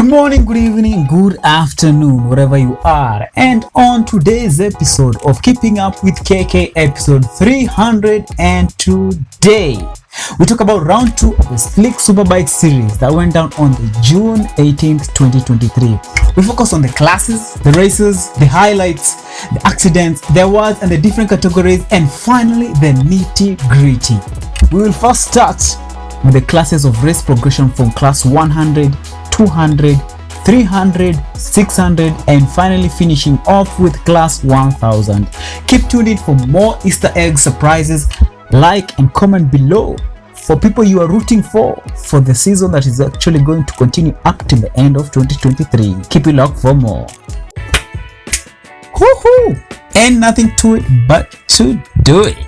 Good morning, good evening, good afternoon, wherever you are. And on today's episode of Keeping Up with KK, episode 300, and today we talk about round 2 of the Slick Superbike series that went down on the June 18th, 2023. We focus on the classes, the races, the highlights, the accidents, the awards and the different categories, and finally the nitty-gritty. We will first start with the classes of race progression from class 100, 200, 300, 600, and finally finishing off with class 1000. Keep tuned in for more Easter egg surprises. Like and comment below for people you are rooting for the season that is actually going to continue up till the end of 2023. Keep it locked for more. Woohoo! And nothing to it but to do it.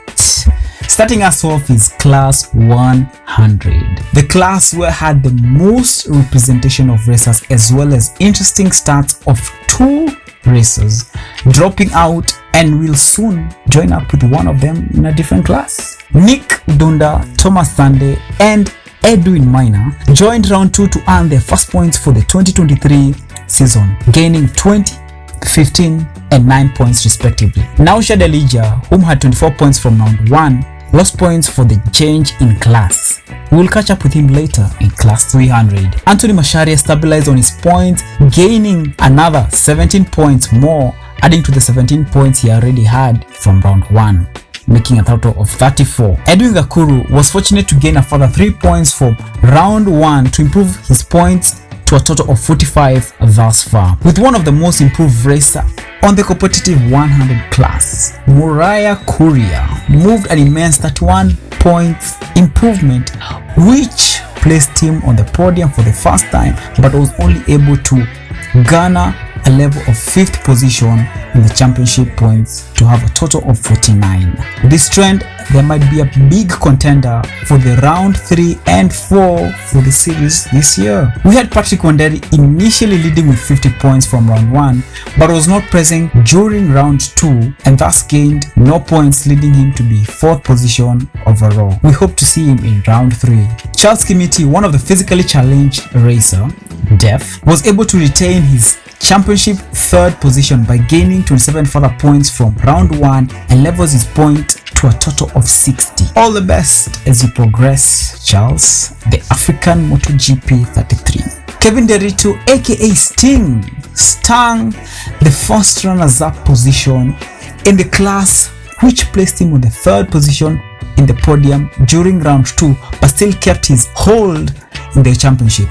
Starting us off is class 100. The class where had the most representation of racers as well as interesting stats of 2 racers dropping out and will soon join up with one of them in a different class. Nick Dunda, Thomas Sunday and Edwin Minor joined round 2 to earn their first points for the 2023 season, gaining 20, 15 and 9 points respectively. Naushad Elijah, whom had 24 points from round 1, lost points for the change in class. We will catch up with him later in class 300. Anthony Masharia stabilized on his points, gaining another 17 points more, adding to the 17 points he already had from round 1, making a total of 34. Edwin Gakuru was fortunate to gain a further 3 points from round 1 to improve his points to a total of 45 thus far. With one of the most improved racer on the competitive 100 class, Kanyagia Kuria moved an immense 31 points improvement, which placed him on the podium for the first time, but was only able to garner a level of 5th position in the championship points to have a total of 49. This trend, there might be a big contender for the round 3 and 4 for the series this year. We had Patrick Wanderi initially leading with 50 points from round 1, but was not present during round 2 and thus gained no points, leading him to be 4th position overall. We hope to see him in round 3. Charles Kimiti, one of the physically challenged racer, Def, was able to retain his championship 3rd position by gaining 27 further points from round 1 and levels his point to a total of 60. All the best as you progress, Charles, the African MotoGP 33. Kevin Derito, aka Sting, stung the first runners-up position in the class, which placed him on the 3rd position in the podium during round 2, but still kept his hold in the championship.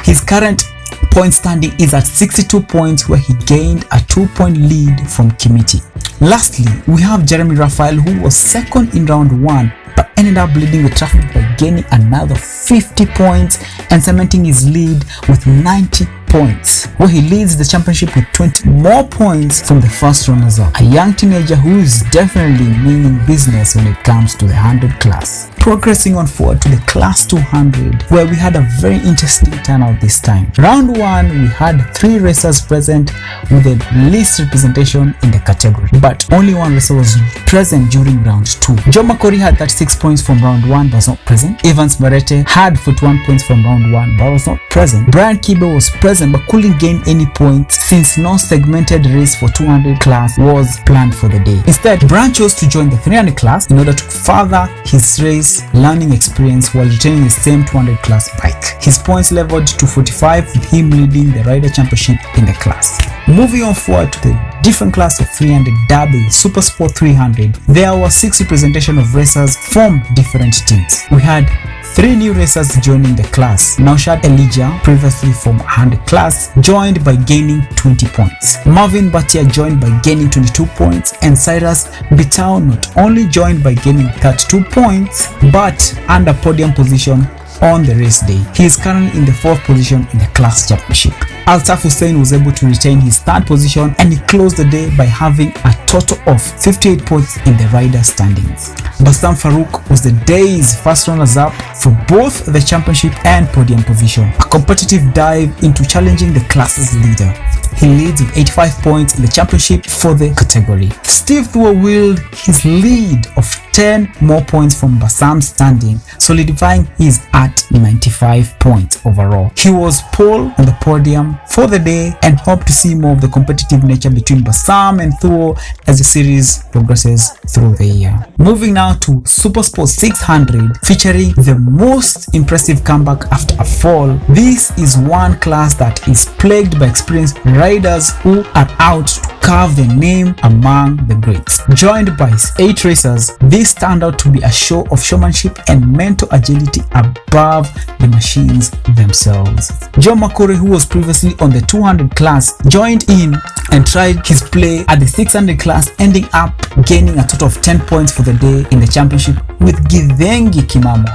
His current point standing is at 62 points, where he gained a 2-point lead from Kimiti. Lastly, we have Jeremy Raphael, who was 2nd in round 1 but ended up leading the traffic by gaining another 50 points and cementing his lead with 90 points, where he leads the championship with 20 more points from the first runners-up. A young teenager who is definitely meaning business when it comes to the 100 class. Progressing on forward to the class 200, where we had a very interesting turnout this time. Round 1, we had 3 racers present with the least representation in the category, but only 1 racer was present during round 2. Joe Makori had 36 points from round 1 but was not present. Evans Barete had 41 points from round 1 but was not present. Brian Kibe was present but couldn't gain any points since no segmented race for 200 class was planned for the day. Instead, Brian chose to join the 300 class in order to further his race learning experience while retaining the same 200 class bike. His points leveled to 45, with him leading the rider championship in the class. Moving on forward to the different class of 300 Derby Super Sport 300, there were 6 representation of racers from different teams. We had 3 new racers joining the class. Naushad Elijah, previously from 100 class, joined by gaining 20 points. Marvin Batia joined by gaining 22 points, and Cyrus Bitao not only joined by gaining 32 points but earned a podium position on the race day. He is currently in the 4th position in the class championship. Altaf Hussein was able to retain his 3rd position, and he closed the day by having a total of 58 points in the rider standings. Bassam Farouk was the day's first runners-up for both the championship and podium position. A competitive dive into challenging the class's leader. He leads with 85 points in the championship for the category. Steve Thua willed his lead of 10 more points from Bassam's standing, solidifying his at 95 points overall. He was pole on the podium for the day and hope to see more of the competitive nature between Bassam and Thuo as the series progresses through the year. Moving now to Super Sport 600, featuring the most impressive comeback after a fall. This is one class that is plagued by experienced riders who are out to carve their name among the greats. Joined by 8 racers, this turned out to be a show of showmanship and mental agility above the machines themselves. Joe Makore, who was previously on the 200 class, joined in and tried his play at the 600 class, ending up gaining a total of 10 points for the day in the championship, with Githengi Kimamo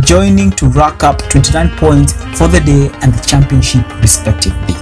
joining to rack up 29 points for the day and the championship respectively.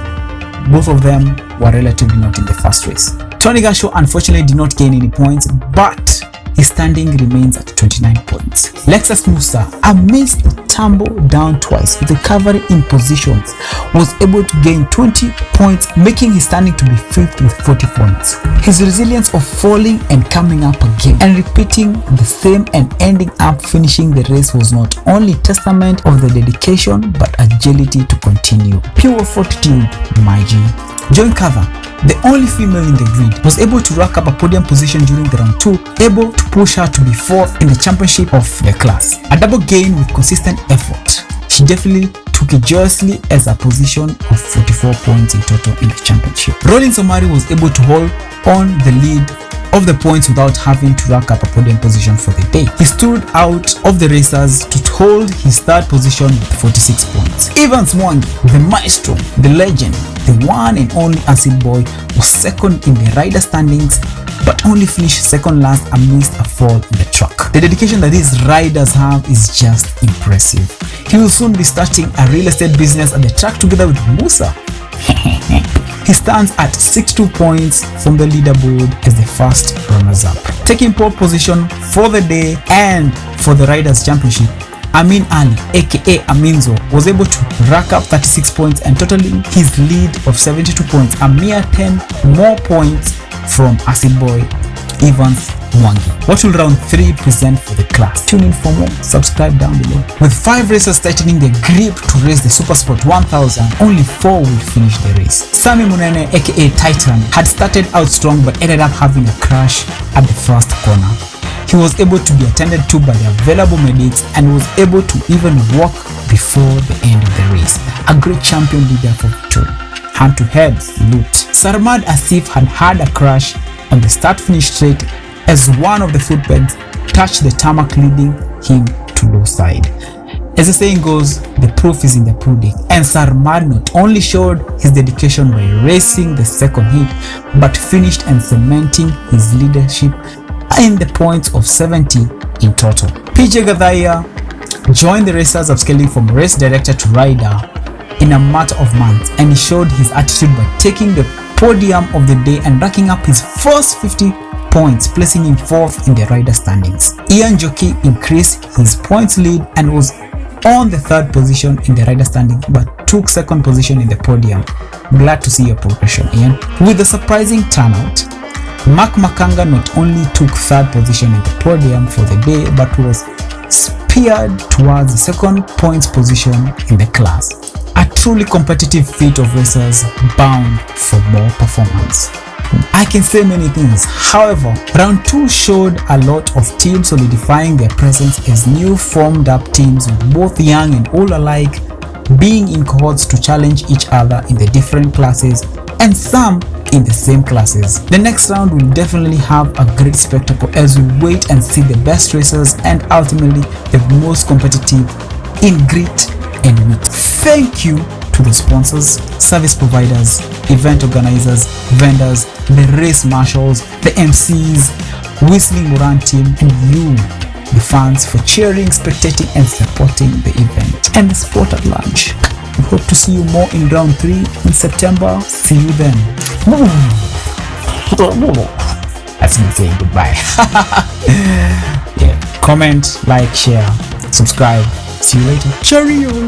Both of them were relatively not in the first race. Tony Gasho unfortunately did not gain any points, but his standing remains at 29 points. Lexus Musa, amidst the tumble down twice with recovery in positions, was able to gain 20 points, making his standing to be 5th with 40 points. His resilience of falling and coming up again and repeating the same and ending up finishing the race was not only testament of the dedication but agility to continue. Pure fortitude, my G. Joy Kava, the only female in the grid, was able to rack up a podium position during the round 2, able to push her to be 4th in the championship of the class. A double gain with consistent effort. She definitely took it joyously as a position of 44 points in total in the championship. Rollins Omari was able to hold on the lead of the points without having to rack up a podium position for the day. He stood out of the racers to hold his 3rd position with 46 points. Evans Mwangi, the maestro, the legend, the one and only acid boy, was 2nd in the rider standings but only finished 2nd last amidst a fall in the track. The dedication that these riders have is just impressive. He will soon be starting a real estate business at the track together with Musa. He stands at 62 points from the leaderboard as the first runners-up. Taking pole position for the day and for the Riders' Championship, Amin Ali, aka Aminzo, was able to rack up 36 points and totaling his lead of 72 points, a mere 10 more points from Acid Boy Evans Mwangi. What will round 3 present for the class? Tune in for more, subscribe down below. With 5 racers tightening their grip to race the Super Sport 1000, only 4 will finish the race. Sami Munene, aka Titan, had started out strong but ended up having a crash at the first corner. He was able to be attended to by the available medics and was able to even walk before the end of the race. A great champion leader for victory. Hand to head salute. Sarmad Asif had a crash on the start-finish straight as one of the footbeds touched the tarmac, leading him to low side. As the saying goes, the proof is in the pudding, and Sarmad not only showed his dedication by racing the 2nd heat but finished and cementing his leadership in the points of 70 in total. PJ Gadhaya joined the racers, upscaling from race director to rider in a matter of months, and he showed his attitude by taking the podium of the day and racking up his first 50 points, placing him 4th in the rider standings. Ian Jockey increased his points lead and was on the 3rd position in the rider standing but took 2nd position in the podium. Glad to see your progression, Ian. With a surprising turnout, Mark Makanga not only took 3rd position in the podium for the day but was speared towards the 2nd points position in the class. A truly competitive feat of racers bound for more performance. I can say many things, however, round 2 showed a lot of teams solidifying their presence as new formed up teams with both young and old alike being in cohorts to challenge each other in the different classes and some in the same classes. The next round will definitely have a great spectacle as we wait and see the best racers and ultimately the most competitive in grit and wit. Thank you to the sponsors, service providers, event organizers, vendors, the race marshals, the MCs, Whistling Moran team, and you, the fans, for cheering, spectating, and supporting the event and the sport at large. We hope to see you more in round 3 in September. See you then. That's me saying goodbye. Yeah. Comment, like, share, subscribe. See you later. Cheerio.